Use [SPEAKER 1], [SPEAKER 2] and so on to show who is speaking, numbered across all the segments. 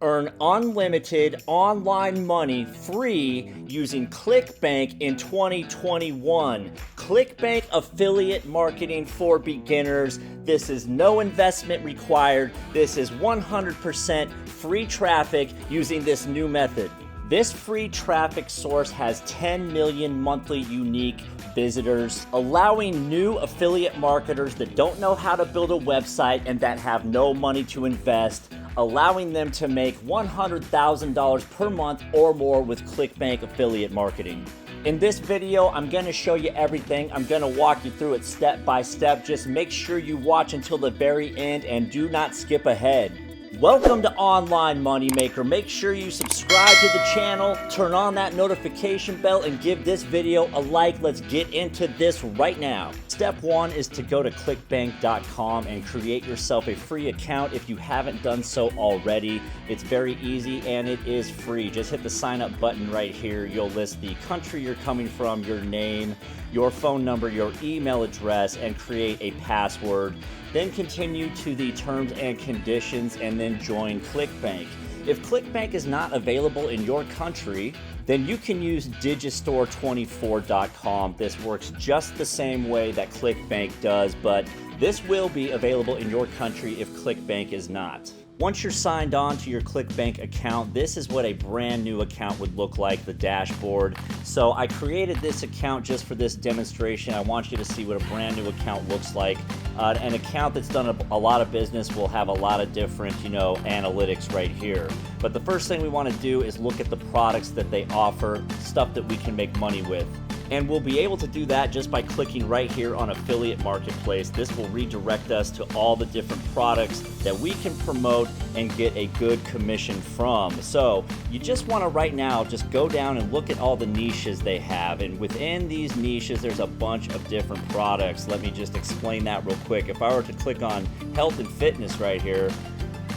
[SPEAKER 1] Earn unlimited online money free using ClickBank in 2021. ClickBank affiliate marketing for beginners. This is no investment required. This is 100% free traffic using this new method. This free traffic source has 10 million monthly unique visitors, allowing new affiliate marketers that don't know how to build a website and that have no money to invest, allowing them to make $100,000 per month or more with ClickBank affiliate marketing. In this video, I'm going to show you everything. I'm going to walk you through it step by step. Just make sure you watch until the very end and do not skip ahead. Welcome to Online Moneymaker. Make sure you subscribe to the channel, turn on that notification bell, and give this video a like. Let's get into this right now. Step one is to go to clickbank.com and create yourself a free account if you haven't done so already. It's very easy and it is free. Just hit the sign up button right here. You'll list the country you're coming from, your name, your phone number, your email address, and create a password. Then continue to the terms and conditions and then join ClickBank. If ClickBank is not available in your country, then you can use digistore24.com. This works just the same way that ClickBank does, but this will be available in your country if ClickBank is not. Once you're signed on to your ClickBank account, this is what a brand new account would look like, the dashboard. So I created this account just for this demonstration. I want you to see what a brand new account looks like. An account that's done a lot of business will have a lot of different, analytics right here. But the first thing we want to do is look at the products that they offer, stuff that we can make money with. And we'll be able to do that just by clicking right here on Affiliate Marketplace. This will redirect us to all the different products that we can promote and get a good commission from. So you just want to right now just go down and look at all the niches they have. And within these niches, there's a bunch of different products. Let me just explain that real quick. If I were to click on health and fitness right here,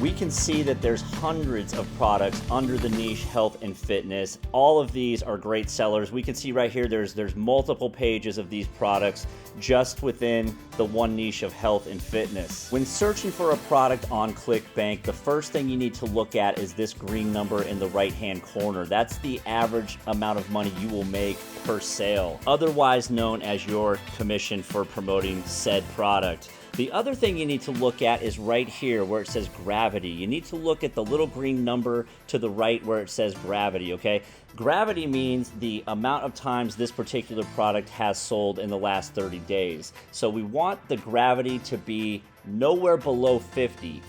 [SPEAKER 1] we can see that there's hundreds of products under the niche health and fitness. All of these are great sellers. We can see right here there's multiple pages of these products just within the one niche of health and fitness. When searching for a product on ClickBank, the first thing you need to look at is this green number in the right-hand corner. That's the average amount of money you will make per sale, otherwise known as your commission for promoting said product. The other thing you need to look at is right here where it says gravity. You need to look at the little green number to the right where it says gravity, okay? Gravity means the amount of times this particular product has sold in the last 30 days. So we want the gravity to be nowhere below 50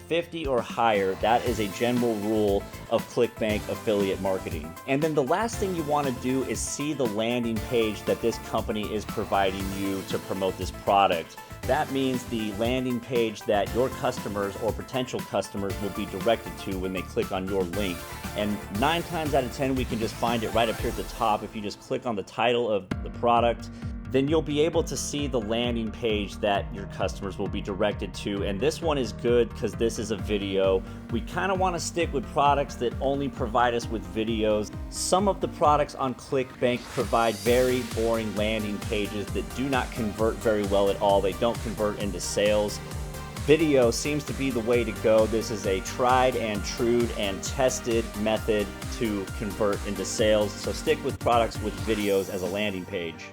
[SPEAKER 1] or higher. That is a general rule of ClickBank affiliate marketing. And then the last thing you want to do is see the landing page that this company is providing you to promote this product. That means the landing page that your customers or potential customers will be directed to when they click on your link. And 9 times out of 10, we can just find it right up here at the top. If you just click on the title of the product, then you'll be able to see the landing page that your customers will be directed to. And this one is good because this is a video. We kind of want to stick with products that only provide us with videos. Some of the products on ClickBank provide very boring landing pages that do not convert very well at all. They don't convert into sales. Video seems to be the way to go. This is a tried and true and tested method to convert into sales. So stick with products with videos as a landing page.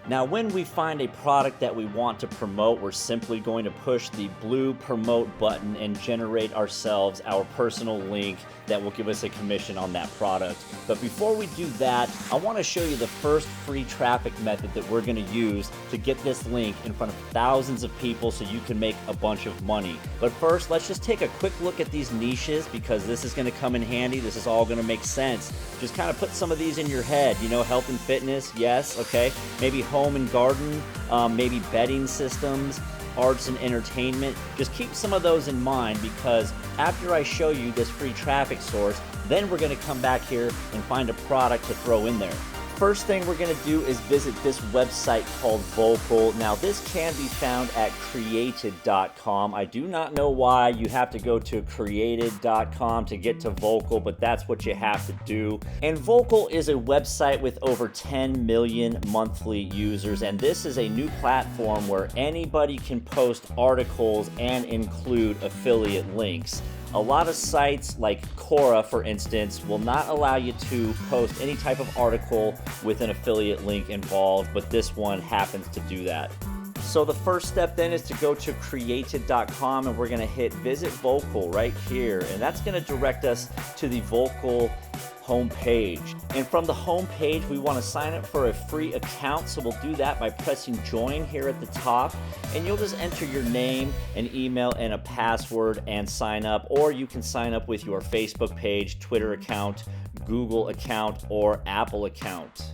[SPEAKER 1] Now, when we find a product that we want to promote, we're simply going to push the blue promote button and generate ourselves our personal link that will give us a commission on that product. But before we do that, I want to show you the first free traffic method that we're going to use to get this link in front of thousands of people so you can make a bunch of money. But first, let's just take a quick look at these niches because this is going to come in handy. This is all going to make sense. Just kind of put some of these in your head. Health and fitness, yes, okay. Maybe home and garden, maybe bedding systems, arts and entertainment. Just keep some of those in mind because after I show you this free traffic source, then we're going to come back here and find a product to throw in there. First thing we're going to do is visit this website called Vocal. Now this can be found at created.com. I do not know why you have to go to created.com to get to Vocal, but that's what you have to do. And Vocal is a website with over 10 million monthly users, and this is a new platform where anybody can post articles and include affiliate links. A lot of sites like Quora, for instance, will not allow you to post any type of article with an affiliate link involved, but this one happens to do that. So the first step then is to go to created.com, and we're going to hit visit Vocal right here, and that's going to direct us to the Vocal homepage. And from the homepage, we want to sign up for a free account, so we'll do that by pressing join here at the top, and you'll just enter your name, an email, and a password and sign up, or you can sign up with your Facebook page, Twitter account, Google account, or Apple account.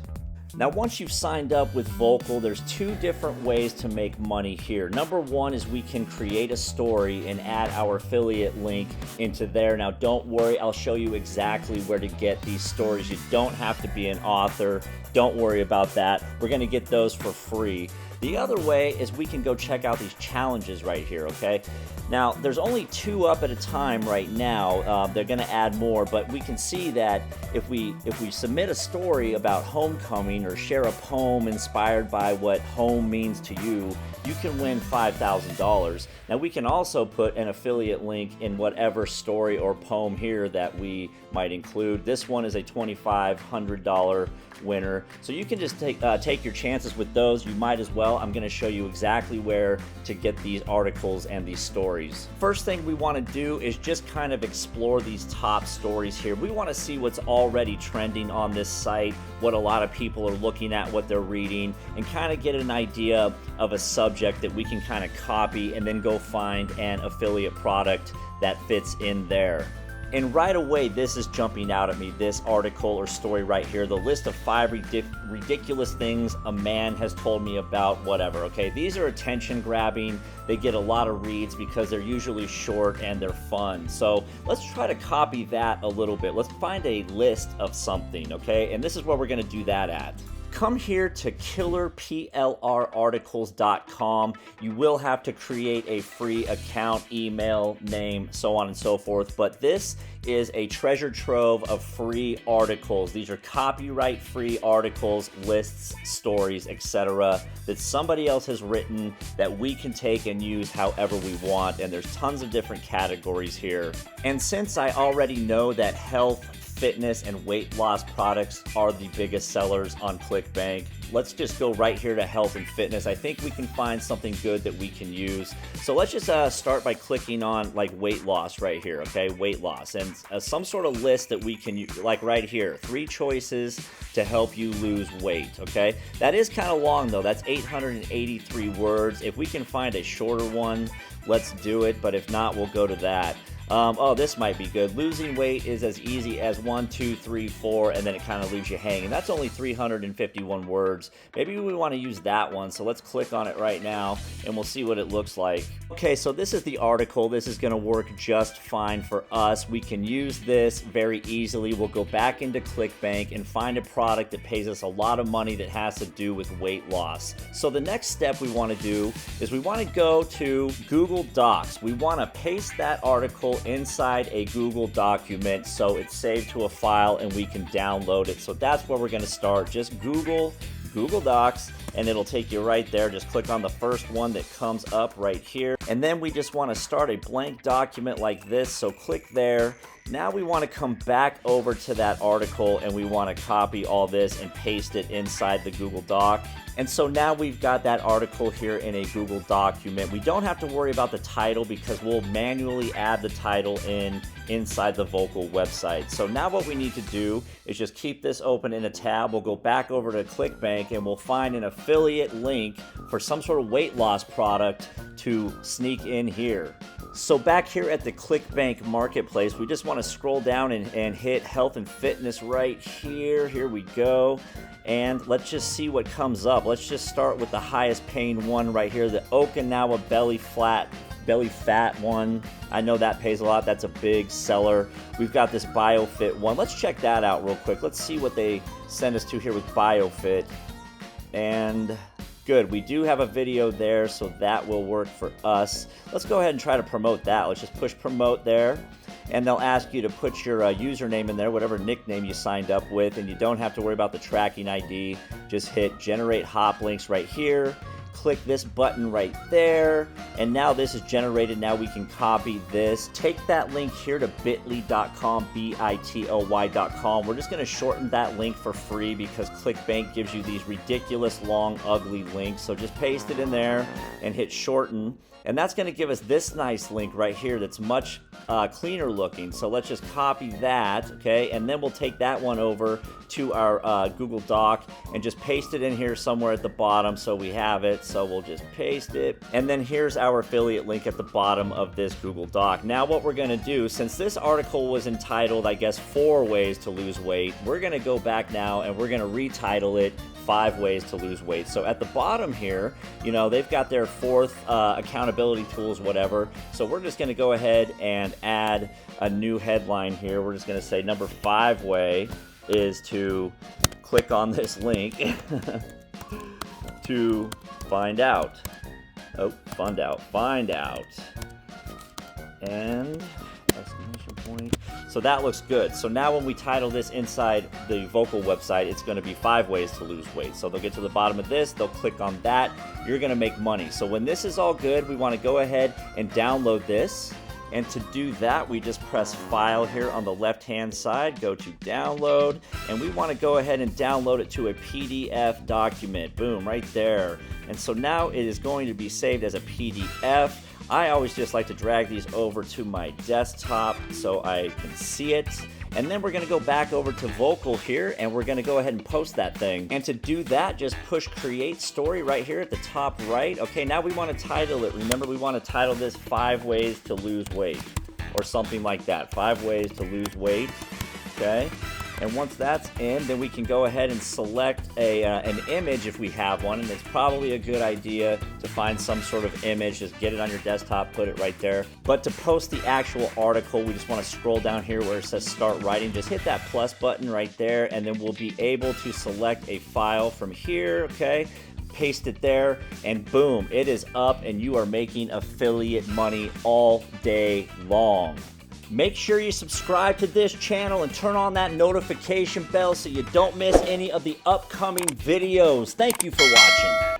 [SPEAKER 1] Now, once you've signed up with Vocal, there's two different ways to make money here. Number one is we can create a story and add our affiliate link into there. Now, don't worry, I'll show you exactly where to get these stories. You don't have to be an author. Don't worry about that. We're going to get those for free. The other way is we can go check out these challenges right here, okay? Now, there's only 2 up at a time right now. They're going to add more, but we can see that if we submit a story about homecoming or share a poem inspired by what home means to you, you can win $5,000. Now, we can also put an affiliate link in whatever story or poem here that we might include. This one is a $2,500 winner, so you can just take your chances with those. You might as well. I'm going to show you exactly where to get these articles and these stories. First thing we want to do is just kind of explore these top stories here. We want to see what's already trending on this site, what a lot of people are looking at, what they're reading, and kind of get an idea of a subject that we can kind of copy and then go find an affiliate product that fits in there. And right away, this is jumping out at me, this article or story right here, the list of 5 ridiculous things a man has told me about whatever, okay? These are attention grabbing. They get a lot of reads because they're usually short and they're fun. So let's try to copy that a little bit. Let's find a list of something, okay? And this is where we're gonna do that at. Come here to killerplrarticles.com. You will have to create a free account, email, name, so on and so forth. But this is a treasure trove of free articles. These are copyright-free articles, lists, stories, etc. that somebody else has written that we can take and use however we want. And there's tons of different categories here. And since I already know that health, fitness, and weight loss products are the biggest sellers on ClickBank, let's just go right here to health and fitness. I think we can find something good that we can use. So let's just start by clicking on like weight loss right here, okay? Weight loss, and some sort of list that we can use, like right here, 3 choices to help you lose weight, okay? That is kind of long though. That's 883 words. If we can find a shorter one, let's do it, but if not, we'll go to that. Oh, this might be good. Losing weight is as easy as 1, 2, 3, 4, and then it kind of leaves you hanging. That's only 351 words. Maybe we want to use that one, so let's click on it right now, and we'll see what it looks like. Okay, so this is the article. This is going to work just fine for us. We can use this very easily. We'll go back into ClickBank and find a product that pays us a lot of money that has to do with weight loss. So the next step we want to do is we want to go to Google Docs. We want to paste that article inside a Google document so it's saved to a file and we can download it. So that's where we're going to start. Just Google Docs and it'll take you right there. Just click on the first one that comes up right here. And then we just want to start a blank document like this. So click there. Now we want to come back over to that article and we want to copy all this and paste it inside the Google Doc. And so now we've got that article here in a Google document. We don't have to worry about the title because we'll manually add the title inside the Vocal website. So now what we need to do is just keep this open in a tab. We'll go back over to ClickBank and we'll find an affiliate link for some sort of weight loss product to sneak in here. So back here at the ClickBank marketplace, we just want to scroll down and hit health and fitness right here. Here we go. And let's just see what comes up. Let's just start with the highest paying one right here, the Okinawa belly fat one. I know that pays a lot. That's a big seller. We've got this BioFit one. Let's check that out real quick. Let's see what they send us to here with BioFit. And good, we do have a video there, so that will work for us. Let's go ahead and try to promote that. Let's just push promote there. And they'll ask you to put your username in there, whatever nickname you signed up with, and you don't have to worry about the tracking ID. Just hit generate hop links right here, click this button right there, and now this is generated. Now we can copy this, take that link here to bit.ly.com, bitoy.com. We're just going to shorten that link for free because ClickBank gives you these ridiculous long ugly links. So just paste it in there and hit shorten, and that's going to give us this nice link right here that's much cleaner looking. So let's just copy that, okay, and then we'll take that one over to our Google Doc and just paste it in here somewhere at the bottom so we have it. So we'll just paste it, and then here's our affiliate link at the bottom of this Google Doc. Now what we're going to do, since this article was entitled, I guess, 4 ways to lose weight, we're going to go back now and we're going to retitle it 5 ways to lose weight. So at the bottom here, you know, they've got their 4th accountability tools, whatever. So we're just going to go ahead and add a new headline here. We're just going to say number 5 way is to click on this link to find out. Oh, find out. And exclamation point. So that looks good. So now when we title this inside the Vocal website, it's going to be 5 ways to lose weight. So they'll get to the bottom of this, they'll click on that, you're going to make money. So when this is all good, we want to go ahead and download this. And to do that, we just press File here on the left-hand side, go to Download, and we want to go ahead and download it to a PDF document. Boom, right there. And so now it is going to be saved as a PDF. I always just like to drag these over to my desktop so I can see it. And then we're going to go back over to Vocal here, and we're going to go ahead and post that thing. And to do that, just push Create Story right here at the top right. Okay, now we want to title it. Remember, we want to title this 5 ways to lose weight, or something like that. 5 ways to lose weight, okay? And once that's in, then we can go ahead and select an image if we have one, and it's probably a good idea to find some sort of image. Just get it on your desktop, put it right there. But to post the actual article, we just want to scroll down here where it says Start Writing. Just hit that plus button right there, and then we'll be able to select a file from here, okay? Paste it there, and boom, it is up, and you are making affiliate money all day long. Make sure you subscribe to this channel and turn on that notification bell so you don't miss any of the upcoming videos. Thank you for watching.